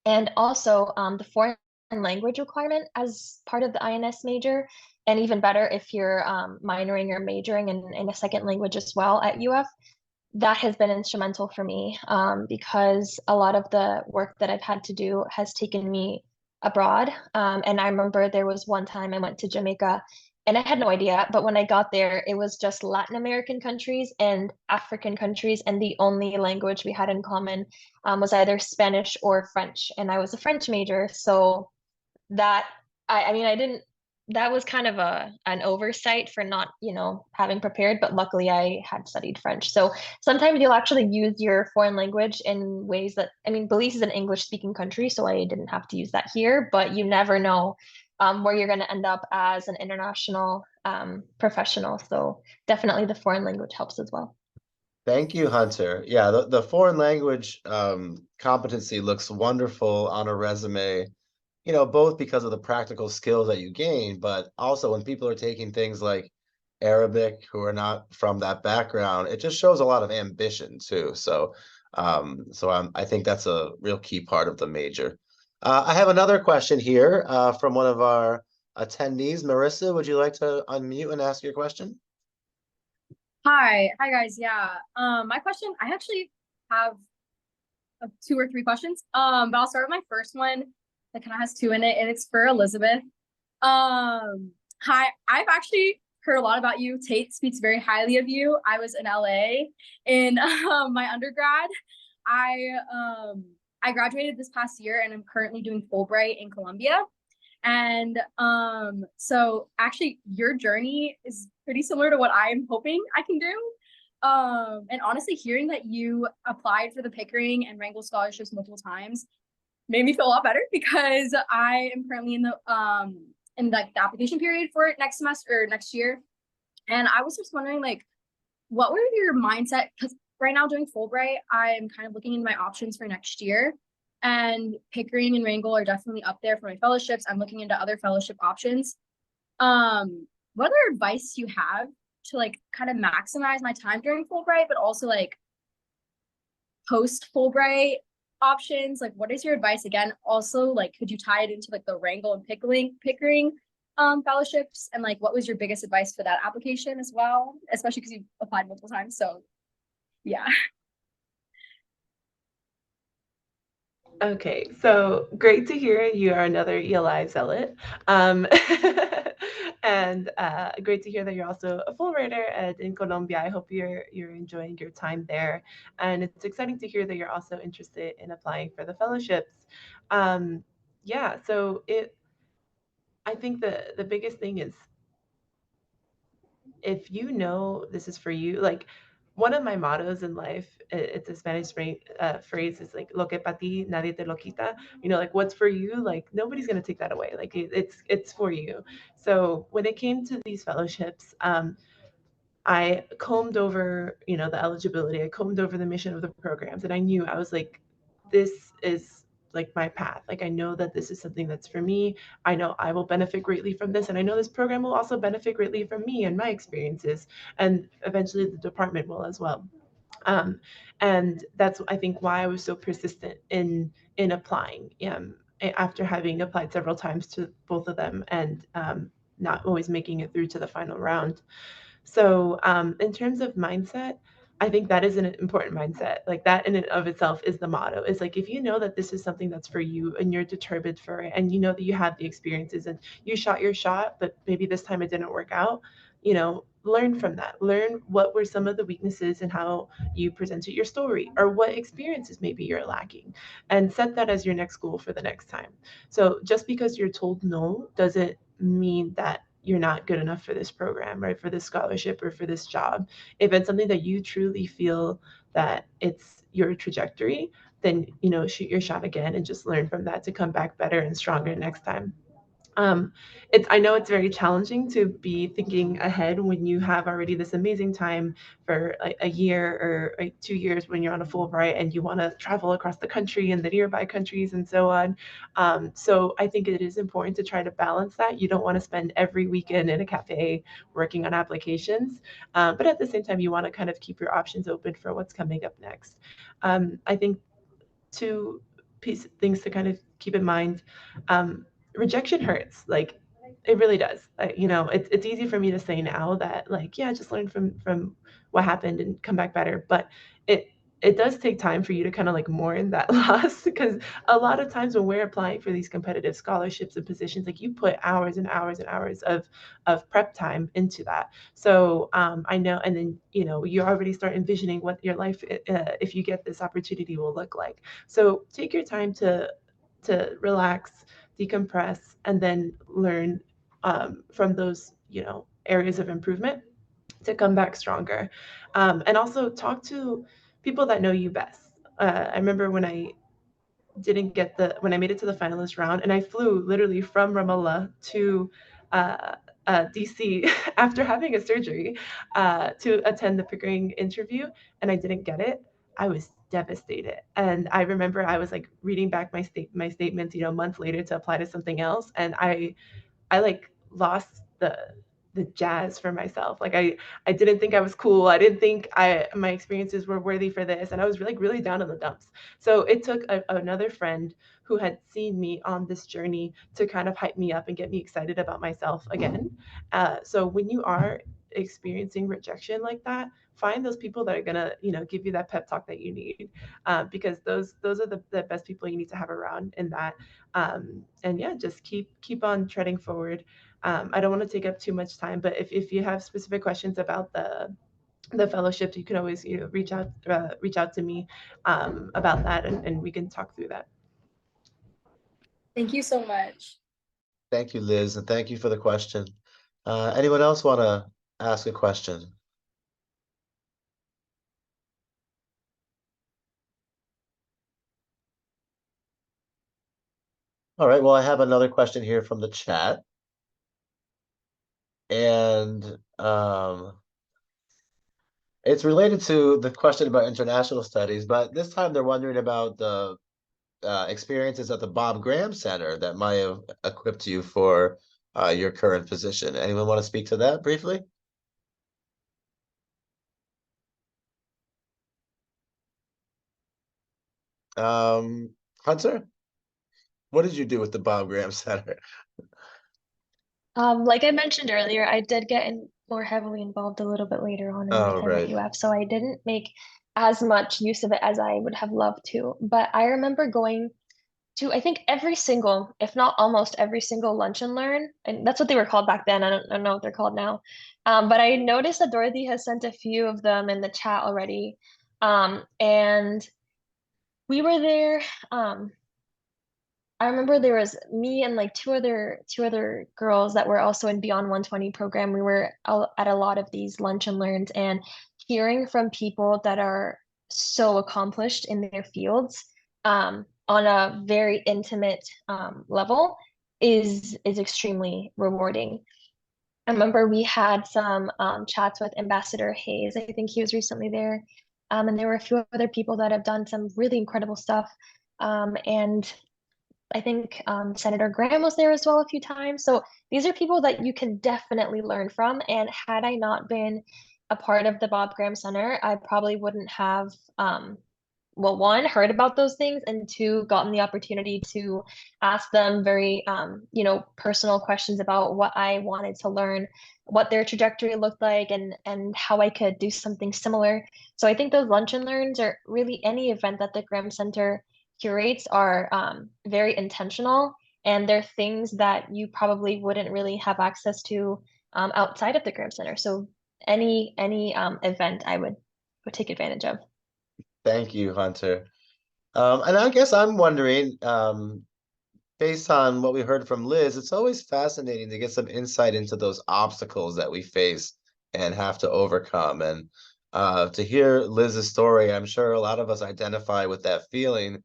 And also the foreign language requirement as part of the INS major, and even better if you're minoring or majoring in a second language as well at UF. That has been instrumental for me because a lot of the work that I've had to do has taken me abroad. And I remember there was one time I went to Jamaica and I had no idea, but when I got there, it was just Latin American countries and African countries, and the only language we had in common was either Spanish or French. And I was a French major, so that I mean, I didn't, that was kind of an oversight for not, having prepared, but luckily I had studied French. So sometimes you'll actually use your foreign language in ways that, I mean, Belize is an English speaking country, so I didn't have to use that here, but you never know where you're going to end up as an international professional. So definitely the foreign language helps as well. Thank you, Hunter. Yeah, the foreign language competency looks wonderful on a resume, both because of the practical skills that you gain, but also when people are taking things like Arabic who are not from that background, it just shows a lot of ambition too. So I think that's a real key part of the major. I have another question here from one of our attendees. Marissa, would you like to unmute and ask your question? Hi guys. Yeah. My question, I actually have 2 or 3 questions. But I'll start with my first one that kind of has 2 in it, and it's for Elizabeth. Hi, I've actually heard a lot about you. Tate speaks very highly of you. I was in LA in my undergrad. I graduated this past year, and I'm currently doing Fulbright in Colombia. And so actually your journey is pretty similar to what I'm hoping I can do. And honestly, hearing that you applied for the Pickering and Wrangell scholarships multiple times made me feel a lot better, because I am currently in the application period for it next semester or next year. And I was just wondering, like, what were your mindset? Because right now doing Fulbright, I'm kind of looking into my options for next year. And Pickering and Wrangell are definitely up there for my fellowships. I'm looking into other fellowship options. What other advice do you have to like kind of maximize my time during Fulbright, but also like post Fulbright options? Like, what is your advice again? Also, like, could you tie it into like the Wrangell and Pickering fellowships? And like, what was your biggest advice for that application as well? Especially because you applied multiple times. So yeah. Okay, so great to hear you are another ELI zealot. Um, and great to hear that you're also a Fulbrighter in Colombia. I hope you're enjoying your time there. And it's exciting to hear that you're also interested in applying for the fellowships. Um, yeah, so I think the biggest thing is if you know this is for you, like one of my mottos in life, it's a Spanish phrase, is like "Lo que pa ti, nadie te lo quita." You know, like what's for you, like nobody's gonna take that away. Like it's for you. So when it came to these fellowships, I combed over, the eligibility. I combed over the mission of the programs, and I knew I was like, this is like my path. Like I know that this is something that's for me. I know I will benefit greatly from this, and I know this program will also benefit greatly from me and my experiences, and eventually the department will as well. Um, and that's I think why I was so persistent in applying. After having applied several times to both of them and not always making it through to the final round. So, in terms of mindset, I think that is an important mindset. Like that in and of itself is the motto. Is like if you know that this is something that's for you and you're determined for it, and you know that you have the experiences and you shot your shot, but maybe this time it didn't work out. Learn from that. Learn what were some of the weaknesses and how you presented your story, or what experiences maybe you're lacking, and set that as your next goal for the next time. So just because you're told no doesn't mean that you're not good enough for this program, right? For this scholarship or for this job. If it's something that you truly feel that it's your trajectory, then shoot your shot again and just learn from that to come back better and stronger next time. Um, I know it's very challenging to be thinking ahead when you have already this amazing time for a year or like 2 years when you're on a Fulbright and you want to travel across the country and the nearby countries and so on. So I think it is important to try to balance that. You don't want to spend every weekend in a cafe working on applications, but at the same time, you want to kind of keep your options open for what's coming up next. I think two things to kind of keep in mind. Rejection hurts. Like it really does. It's easy for me to say now that like, yeah, just learn from what happened and come back better. But it it does take time for you to kind of like mourn that loss, because a lot of times when we're applying for these competitive scholarships and positions, like you put hours and hours and hours of prep time into that. So I know, and then you already start envisioning what your life, if you get this opportunity, will look like. So take your time to relax, decompress, and then learn from those areas of improvement to come back stronger, and also talk to people that know you best. I remember when I made it to the finalist round, and I flew literally from Ramallah to DC after having a surgery to attend the Pickering interview, and I didn't get it. I was devastated, and I remember I was like reading back my statements, months later to apply to something else, and I like lost the jazz for myself. Like I didn't think I was cool. I didn't think I my experiences were worthy for this, and I was really down in the dumps. So it took another friend who had seen me on this journey to kind of hype me up and get me excited about myself again. So when you are experiencing rejection like that, find those people that are gonna give you that pep talk that you need, because those are the best people you need to have around in that. And yeah, just keep on treading forward. I don't want to take up too much time, but if you have specific questions about the fellowship, you can always reach out to me about that, and we can talk through that. Thank you so much. Thank you, Liz, and thank you for the question. Anyone else want to ask a question? All right, well, I have another question here from the chat. And it's related to the question about international studies, but this time they're wondering about the experiences at the Bob Graham Center that might have equipped you for your current position. Anyone want to speak to that briefly? Hunter, what did you do with the Bob Graham Center? Like I mentioned earlier, I did get more heavily involved a little bit later on in my Oh, time at right. UF, so I didn't make as much use of it as I would have loved to. But I remember going to I think every single, if not almost every single lunch and learn, and that's what they were called back then. I don't know what they're called now. But I noticed that Dorothy has sent a few of them in the chat already. And we were there. I remember there was me and like two other girls that were also in Beyond 120 program. We were at a lot of these lunch and learns, and hearing from people that are so accomplished in their fields on a very intimate level is extremely rewarding. I remember we had some chats with Ambassador Hayes. I think he was recently there. And there were a few other people that have done some really incredible stuff. And I think Senator Graham was there as well a few times. So these are people that you can definitely learn from. And had I not been a part of the Bob Graham Center, I probably wouldn't have, well, one, heard about those things, and two, gotten the opportunity to ask them very, personal questions about what I wanted to learn, what their trajectory looked like, and how I could do something similar. So I think those lunch and learns, or really any event that the Graham Center curates, are very intentional, and they're things that you probably wouldn't really have access to outside of the Graham Center. So any event I would take advantage of. Thank you, Hunter. And I guess I'm wondering, based on what we heard from Liz, it's always fascinating to get some insight into those obstacles that we face and have to overcome. And to hear Liz's story, I'm sure a lot of us identify with that feeling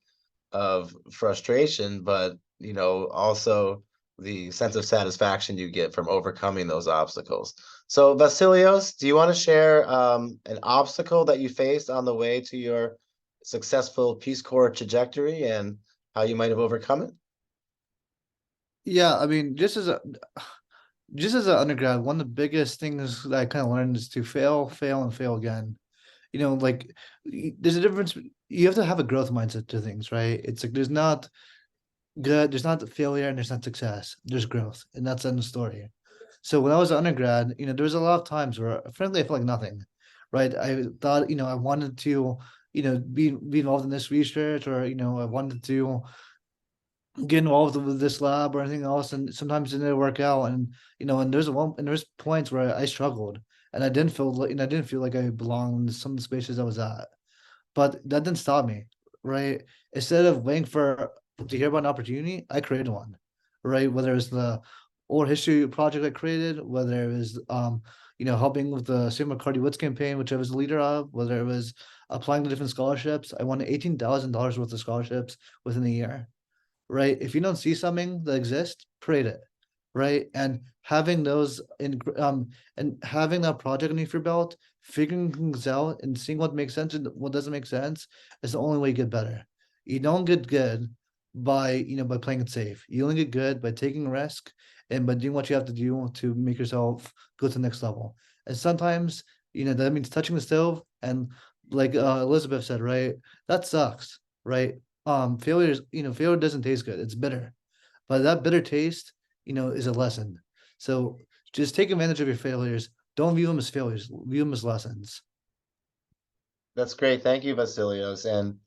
of frustration, but also the sense of satisfaction you get from overcoming those obstacles. So Vasilios, do you want to share an obstacle that you faced on the way to your successful Peace Corps trajectory and how you might have overcome it? Yeah, I mean, just as an undergrad, one of the biggest things that I kind of learned is to fail, fail, and fail again. Like there's a difference. You have to have a growth mindset to things, right? It's like there's not failure and there's not success. There's growth, and that's in the story. So when I was an undergrad, there was a lot of times where, frankly, I felt like nothing, right? I thought, I wanted to, be involved in this research, or I wanted to get involved with this lab or anything else, and sometimes it didn't work out. And there's points where I struggled, and I didn't feel like I belonged in some of the spaces I was at. But that didn't stop me, right? Instead of waiting to hear about an opportunity, I created one, right? Whether it's the oral history project I created, whether it was helping with the St. McCarty Woods campaign, which I was the leader of, whether it was applying to different scholarships. I won $18,000 worth of scholarships within a year, right? If you don't see something that exists, create it, right? And having those and having that project underneath your belt, figuring things out and seeing what makes sense and what doesn't make sense is the only way you get better. You don't get good by playing it safe. You only get good by taking risk and by doing what you have to do to make yourself go to the next level. And sometimes that means touching the stove, and like Elizabeth said, right, that sucks, right? Failure doesn't taste good, it's bitter, but that bitter taste is a lesson. So just take advantage of your failures. Don't view them as failures, view them as lessons. That's great. Thank you, Vasilios. And,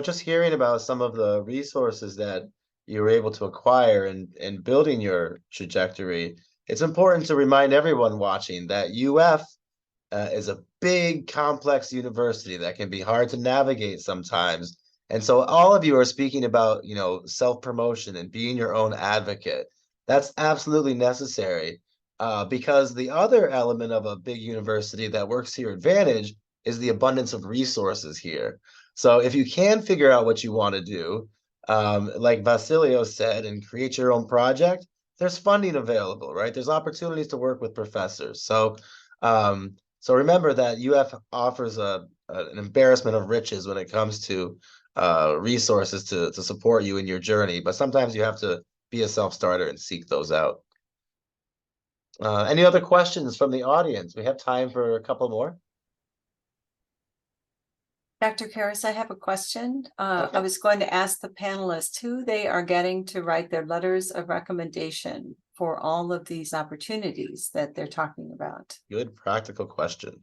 just hearing about some of the resources that you were able to acquire and building your trajectory, it's important to remind everyone watching that UF is a big, complex university that can be hard to navigate sometimes. And so all of you are speaking about, self-promotion and being your own advocate. That's absolutely necessary because the other element of a big university that works to your advantage is the abundance of resources here. So if you can figure out what you want to do, like Vasilio said, and create your own project, there's funding available, right? There's opportunities to work with professors. So remember that UF offers an embarrassment of riches when it comes to resources to support you in your journey, but sometimes you have to be a self-starter and seek those out. Any other questions from the audience? We have time for a couple more. Dr. Karras, I have a question. Okay. I was going to ask the panelists who they are getting to write their letters of recommendation for all of these opportunities that they're talking about. Good practical question.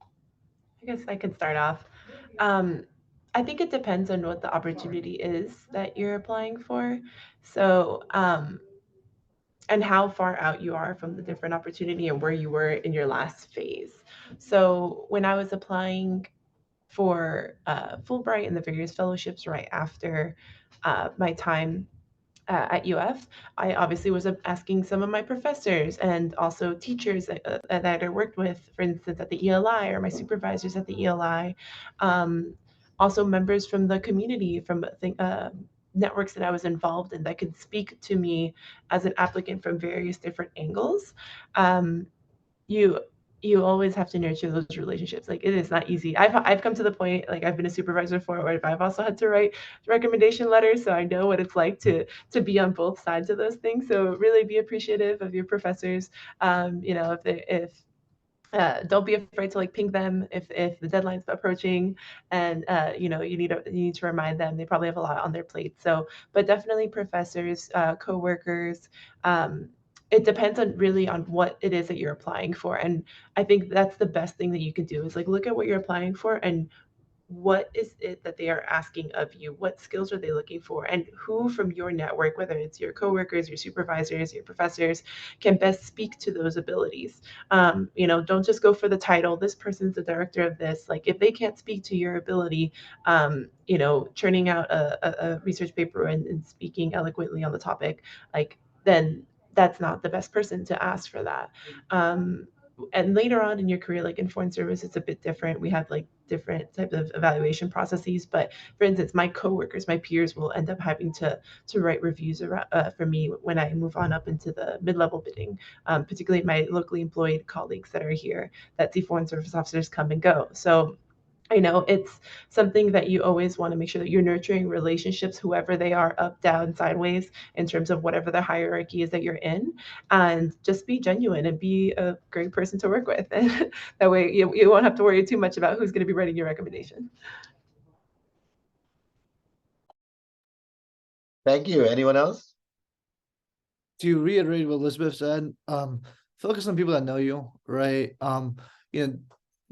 I guess I could start off. I think it depends on what the opportunity is that you're applying for. So, and how far out you are from the different opportunity and where you were in your last phase. So, when I was applying for Fulbright and the various fellowships right after my time at UF, I obviously was asking some of my professors and also teachers that I worked with, for instance, at the ELI or my supervisors at the ELI, um, also members from the community, from networks that I was involved in that could speak to me as an applicant from various different angles. Um, you you always have to nurture those relationships. Like, it is not easy. I've come to the point, like, I've been a supervisor for, where I've also had to write recommendation letters, so I know what it's like to be on both sides of those things. So really be appreciative of your professors. If they if don't be afraid to like ping them if the deadline's approaching, and you need to remind them they probably have a lot on their plate. So, but definitely professors, coworkers. It depends on really on what it is that you're applying for, and I think that's the best thing that you can do is like look at what you're applying for and what is it that they are asking of you? What skills are they looking for? And who from your network, whether it's your coworkers, your supervisors, your professors, can best speak to those abilities? Don't just go for the title. This person's the director of this. Like, if they can't speak to your ability, churning out a research paper and speaking eloquently on the topic, like, then that's not the best person to ask for that. And later on in your career, like in foreign service, it's a bit different. We have like different types of evaluation processes. But for instance, my coworkers, my peers will end up having to write reviews for me when I move on up into the mid-level bidding, particularly my locally employed colleagues that are here that see foreign service officers come and go. So I know it's something that you always want to make sure that you're nurturing relationships, whoever they are, up, down, sideways, in terms of whatever the hierarchy is that you're in, and just be genuine and be a great person to work with. And that way you won't have to worry too much about who's going to be writing your recommendation. Thank you. Anyone else? To reiterate what Elizabeth said, focus on people that know you, right?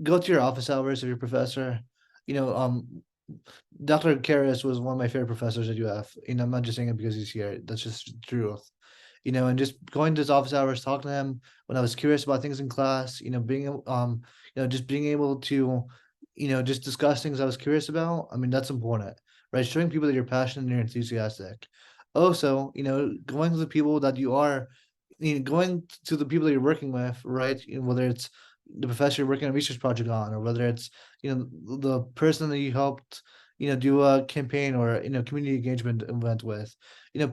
Go to your office hours of your professor. You know, Dr. Karras was one of my favorite professors at UF. I'm not just saying it because he's here. That's just the truth. And just going to his office hours, talking to him when I was curious about things in class, just being able to, just discuss things I was curious about. I mean, that's important, right? Showing people that you're passionate and you're enthusiastic. Also, going to the people that you are, going to the people that you're working with, right? Whether it's the professor you're working on a research project on, or whether it's, the person that you helped, do a campaign or, community engagement event with,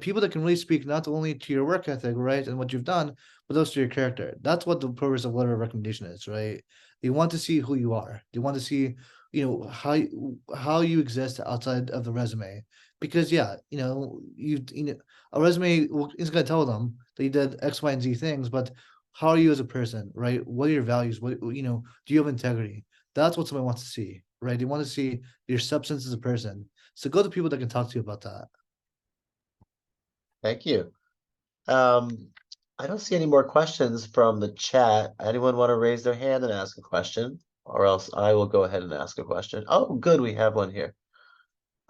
people that can really speak not only to your work ethic, right, and what you've done, but also to your character. That's what the purpose of letter of recommendation is, right? They want to see who you are. They want to see, how you exist outside of the resume. Because yeah, a resume is going to tell them that you did X, Y, and Z things, but how are you as a person, right? What are your values? Do you have integrity? That's what someone wants to see, right? They want to see your substance as a person. So go to people that can talk to you about that. Thank you. I don't see any more questions from the chat. Anyone want to raise their hand and ask a question? Or else I will go ahead and ask a question. Oh, good, we have one here.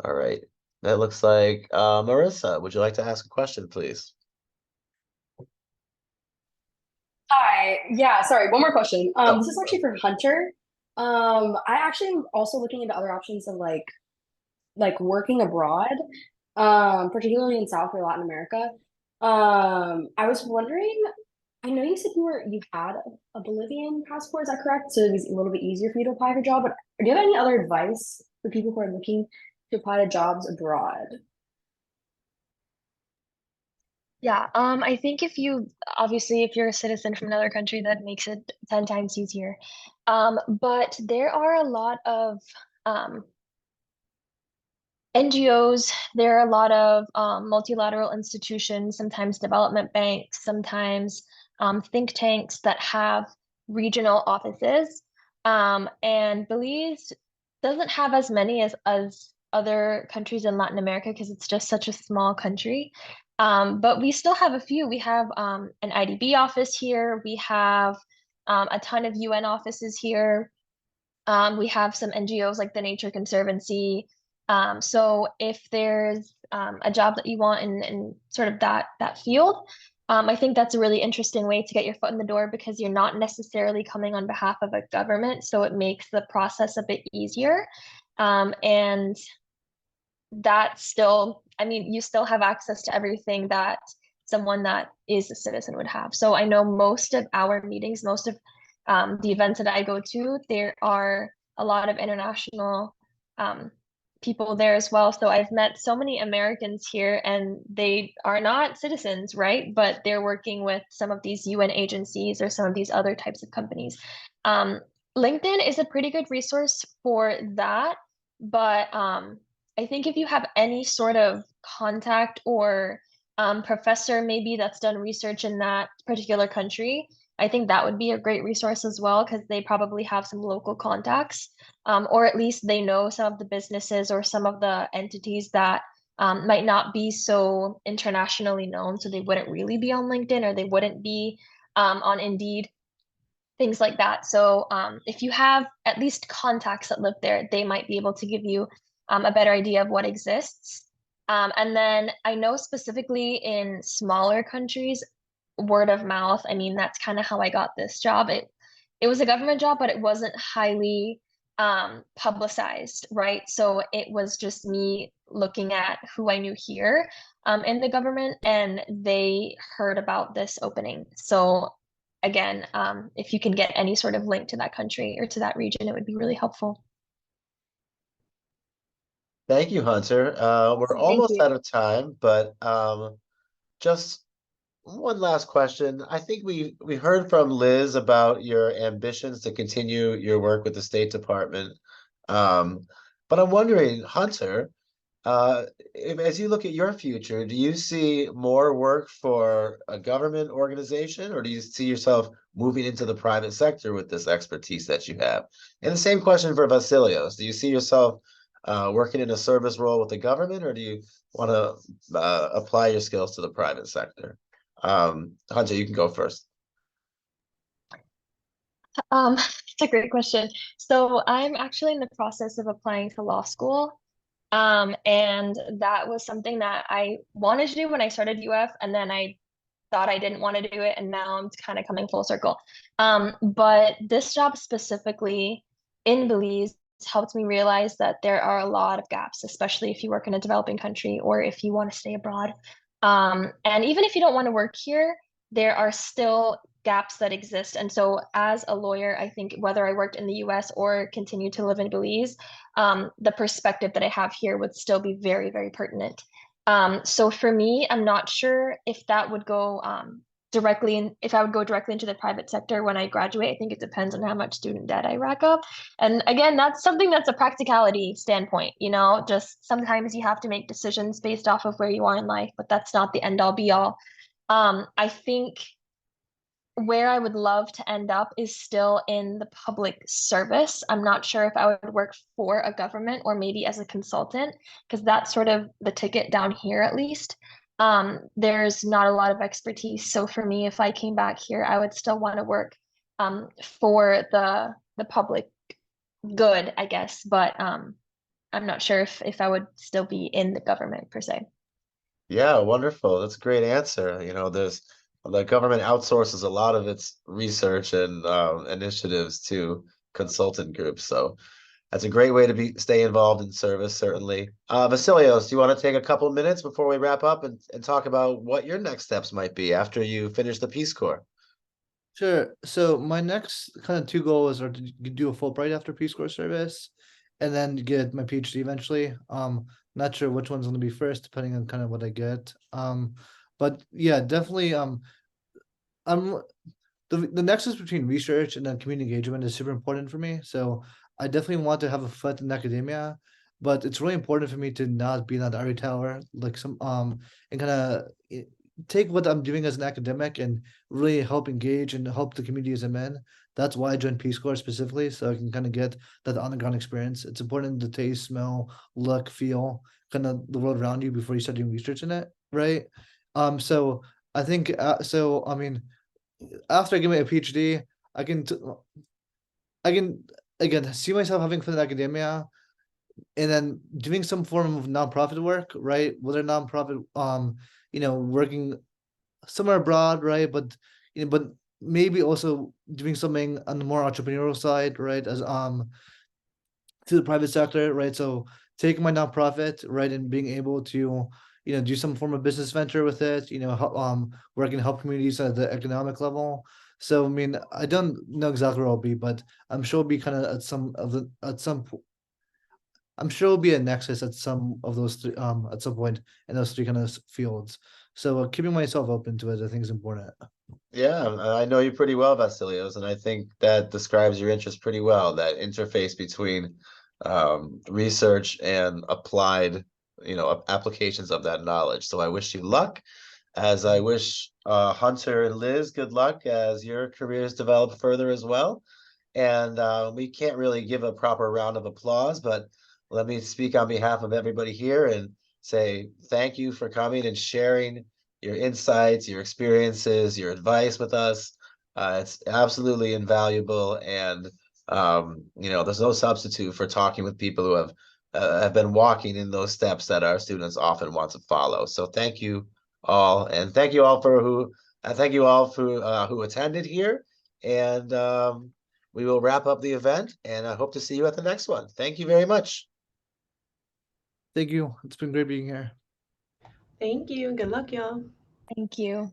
All right. That looks like Marissa, would you like to ask a question, please? Hi. Yeah, sorry, one more question. Oh. This is actually for Hunter. I actually am also looking into other options of like working abroad, particularly in South or Latin America. I was wondering, I know you said you had a Bolivian passport, is that correct? So it was a little bit easier for you to apply for a job, but do you have any other advice for people who are looking to apply to jobs abroad? Yeah, I think if you're a citizen from another country, that makes it 10 times easier. But there are a lot of NGOs, there are a lot of multilateral institutions, sometimes development banks, sometimes think tanks that have regional offices. And Belize doesn't have as many as other countries in Latin America because it's just such a small country. But we still have a few. We have an IDB office here. We have a ton of UN offices here. We have some NGOs like the Nature Conservancy. So if there's a job that you want in sort of that field, I think that's a really interesting way to get your foot in the door because you're not necessarily coming on behalf of a government, so it makes the process a bit easier. And that still, I mean, you still have access to everything that someone that is a citizen would have. So I know most of our meetings, most of the events that I go to, there are a lot of international people there as well. So I've met so many Americans here and they are not citizens, right? But they're working with some of these UN agencies or some of these other types of companies. LinkedIn is a pretty good resource for that, but I think if you have any sort of contact or professor maybe that's done research in that particular country, I think that would be a great resource as well because they probably have some local contacts, or at least they know some of the businesses or some of the entities that might not be so internationally known, so they wouldn't really be on LinkedIn or they wouldn't be on Indeed, things like that. So if you have at least contacts that live there, they might be able to give you a better idea of what exists. And then I know specifically in smaller countries, word of mouth, I mean, that's kind of how I got this job. It was a government job, but it wasn't highly publicized, right? So it was just me looking at who I knew here in the government, and they heard about this opening. So again, if you can get any sort of link to that country or to that region, it would be really helpful. Thank you, Hunter. We're Awesome, thank almost you. out of time, but just one last question. I think we heard from Liz about your ambitions to continue your work with the State Department. But I'm wondering, Hunter, as you look at your future, do you see more work for a government organization, or do you see yourself moving into the private sector with this expertise that you have? And the same question for Vasilios. Do you see yourself working in a service role with the government, or do you want to apply your skills to the private sector? Hunter, you can go first. It's a great question. So I'm actually in the process of applying to law school. And that was something that I wanted to do when I started UF, and then I thought I didn't want to do it, and now I'm kind of coming full circle. But this job specifically in Belize helped me realize that there are a lot of gaps, especially if you work in a developing country or if you want to stay abroad. And even if you don't want to work here, there are still gaps that exist. And so, as a lawyer, I think whether I worked in the US or continue to live in Belize, the perspective that I have here would still be very, very pertinent. So for me, I'm not sure if that would go if I would go directly into the private sector when I graduate. I think it depends on how much student debt I rack up. And again, that's something that's a practicality standpoint, just sometimes you have to make decisions based off of where you are in life, but that's not the end all be all. I think where I would love to end up is still in the public service. I'm not sure if I would work for a government or maybe as a consultant, because that's sort of the ticket down here at least. There's not a lot of expertise. So for me, if I came back here, I would still want to work for the public good, I guess. But I'm not sure if I would still be in the government per se. Yeah, wonderful. That's a great answer. The government outsources a lot of its research and initiatives to consultant groups. So that's a great way to stay involved in service, certainly. Vasilios, do you want to take a couple of minutes before we wrap up and talk about what your next steps might be after you finish the Peace Corps? Sure. So my next kind of two goals are to do a Fulbright after Peace Corps service, and then get my PhD eventually. Not sure which one's going to be first, depending on kind of what I get. But yeah, definitely. I'm the nexus between research and then community engagement is super important for me. So I definitely want to have a foot in academia, but it's really important for me to not be in that ivory tower, like and kind of take what I'm doing as an academic and really help engage and help the communities I'm in. That's why I joined Peace Corps specifically, so I can kind of get that on the ground experience. It's important to taste, smell, look, feel kind of the world around you before you start doing research in it, right? So I think I mean, after I get my PhD, I can again, see myself having fun in academia and then doing some form of nonprofit work, right? Whether nonprofit, working somewhere abroad, right? But maybe also doing something on the more entrepreneurial side, right? As to the private sector, right? So taking my nonprofit, right, and being able to, do some form of business venture with it, working to help communities at the economic level. So I mean, I don't know exactly where I'll be, but I'm sure it'll be kind of I'm sure it'll be a nexus at some of those three, at some point in those three kind of fields. So keeping myself open to it, I think is important. Yeah, I know you pretty well, Vasilios, and I think that describes your interest pretty well, that interface between research and applied, applications of that knowledge. So I wish you luck, as I wish Hunter and Liz good luck as your careers develop further as well. And we can't really give a proper round of applause, but let me speak on behalf of everybody here and say thank you for coming and sharing your insights, your experiences, your advice with us. It's absolutely invaluable, and there's no substitute for talking with people who have been walking in those steps that our students often want to follow. So thank you all, and thank you all for who attended here, and we will wrap up the event, and I hope to see you at the next one. Thank you very much. Thank you. It's been great being here. Thank you. Good luck, y'all. Thank you.